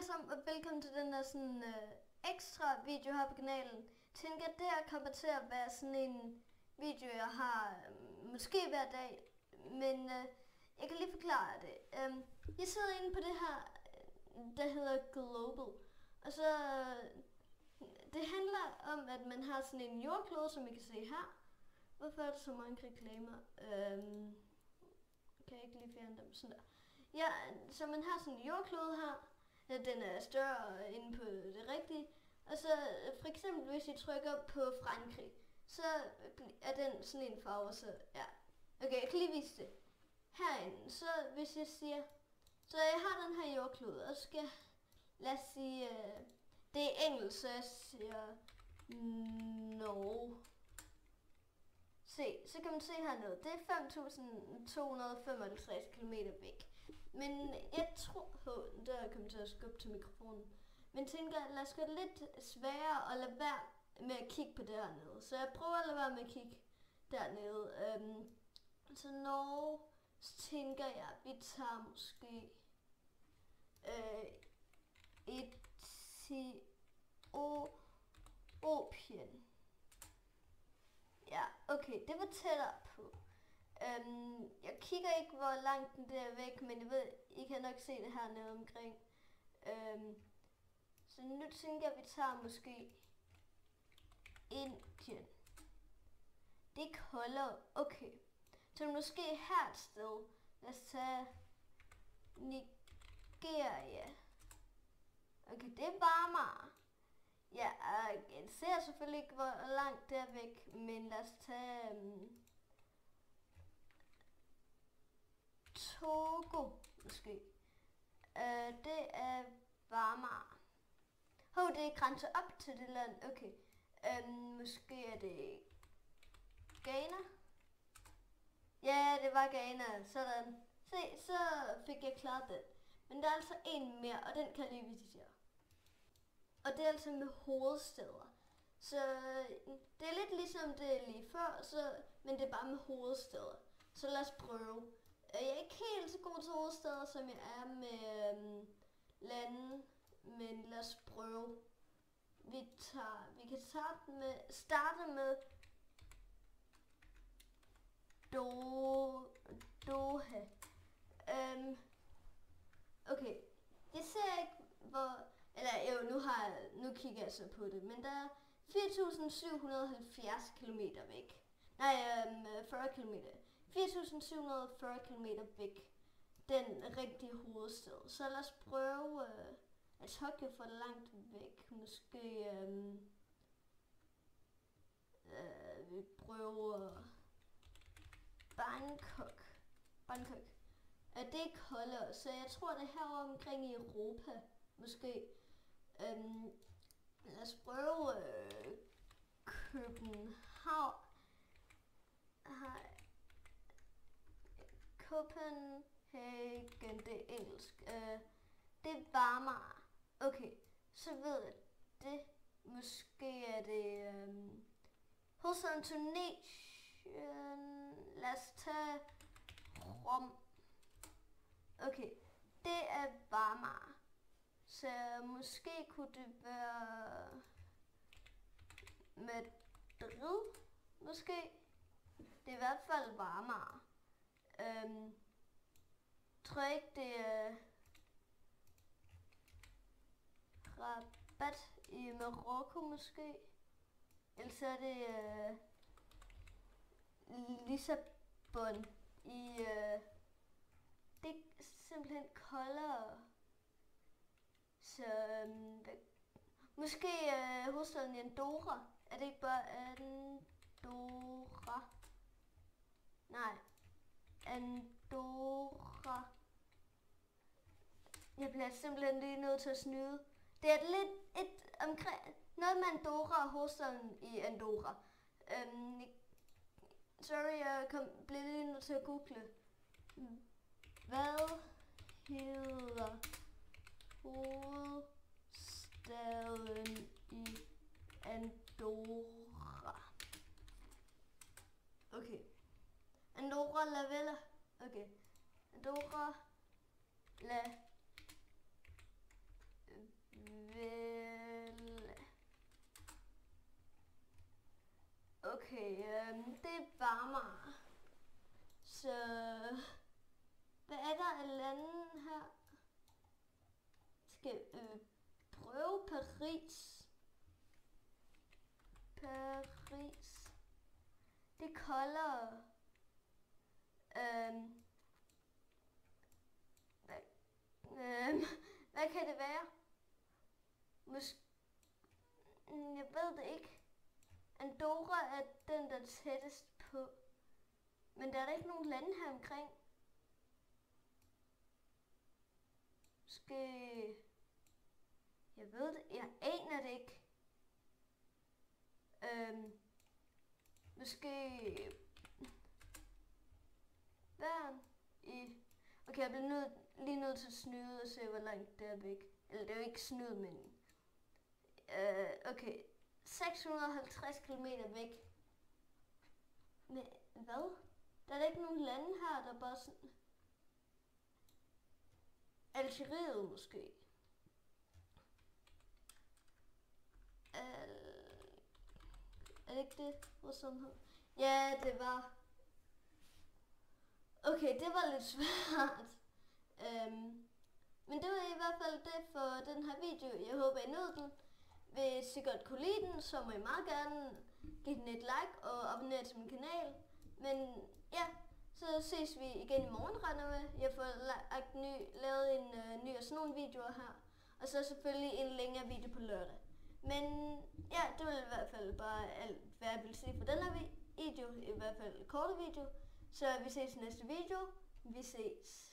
sammen, og velkommen til den der sådan ekstra video her på kanalen. Jeg tænker, at det her kommer til at være sådan en video, jeg har måske hver dag, men jeg kan lige forklare det. Jeg sidder inde på det her, der hedder Global, og så det handler om, at man har sådan en jordklode, som I kan se her. Hvorfor er der så mange reklamer? Kan jeg ikke lige fjerne dem? Sådan der. Ja, så man har sådan en jordklode her. Den er større inde på det rigtige. Og så for eksempel, hvis I trykker på Frankrig, så er den sådan en farve, så ja. Okay, jeg kan lige vise det. Herinde, så hvis jeg siger, så jeg har den her jordklode, og så skal jeg, lad os sige, det er engelsk, så jeg siger Norge. Se, så kan man se hernede, det er 5.255 km væk. Men jeg tror, der er kommet til at skubbe til mikrofonen. Men tænker, lad os gøre det lidt sværere at lade være med at kigge på dernede. Så jeg prøver at lade være med at kigge dernede. Så Norge, tænker jeg, vi tager måske Etiopien. Ja, okay, det var tættere på. Jeg kigger ikke, hvor langt den der er væk, men jeg ved, I kan nok se det her nede omkring. Så nu tænker jeg, vi tager måske Indien. Det er koldere, okay. Så måske her et sted. Lad os tage Nigeria. Okay, det er varmere. Ja, jeg ser selvfølgelig ikke, hvor langt det er væk, men lad os tage Togo, måske. Det er varmere. Det er grænser op til det land, okay. Måske er det Ghana? Ja, det var Ghana, sådan. Se, så fik jeg klaret den. Men der er altså en mere, og den kan jeg lige vise jer. Og det er altså med hovedstæder. Så det er lidt ligesom det lige før, men det er bare med hovedstæder. Så lad os prøve. Jeg er ikke helt så god til hovedstæder, som jeg er med lande, men lad os prøve. Vi kan starte med Doha. Okay, jeg ser ikke nu kigger jeg så på det, men der er 4.770 km væk. Nej, 40 km. 4.740 km væk, den rigtige hovedstad. Så lad os prøve at Tokyo for langt væk. Måske vi prøver Bangkok. Det er koldere, så jeg tror det er herovre omkring i Europa. Måske. Lad os prøve København. Copenhagen, det er engelsk. Det er varmere. Okay, så ved jeg det. Måske er det hovedstaden Tunesien. Lad os tage Rom. Okay, det er varmere. Så måske kunne det være Madrid, måske. Det er i hvert fald varmere. Tror jeg ikke, det er Rabat i Marokko, måske. Eller så er det Lissabon i... det er simpelthen koldere. Så måske hovedstaden i Andorra. Er det ikke bare Andorra? Nej. Andorra. Jeg bliver simpelthen lige nødt til at snyde. Det er lidt omkring noget med Andorra og hovedstaden i Andorra. Sorry, jeg blev lige nødt til at google. Hvad hedder hovedstaden i Andorra? Okay. Andorra la Vella. Okay. Andorra la Okay, det varmer. Så hvad er der af lande her? Skal prøve Paris. Paris. Det er koldere. Hvad kan det være? Jeg ved det ikke. Andorra er den, der er tættest på. Men der er da ikke nogen lande her omkring. Jeg ved det. Jeg aner det ikke. Måske Bern i... Okay, jeg bliver lige nødt til at snyde og se, hvor langt det er væk. Eller det er jo ikke snyd, men... Okay, 650 km væk. Men hvad? Der er da ikke nogen lande her, der bare sådan... Algeriet måske. Er det ikke det? Hvor sådan her? Ja, det var... Okay, det var lidt svært. Men det var i hvert fald det for den her video. Jeg håber, I nød den. Hvis I godt kunne lide den, så må I meget gerne give den et like og abonnere til min kanal. Men ja, så ses vi igen i morgen, regner med. Jeg får lavet en ny og sådan nogle videoer her. Og så selvfølgelig en længere video på lørdag. Men ja, det var i hvert fald bare alt, hvad jeg ville sige for den her video. I hvert fald en korte video. Så vi ses i næste video. Vi ses.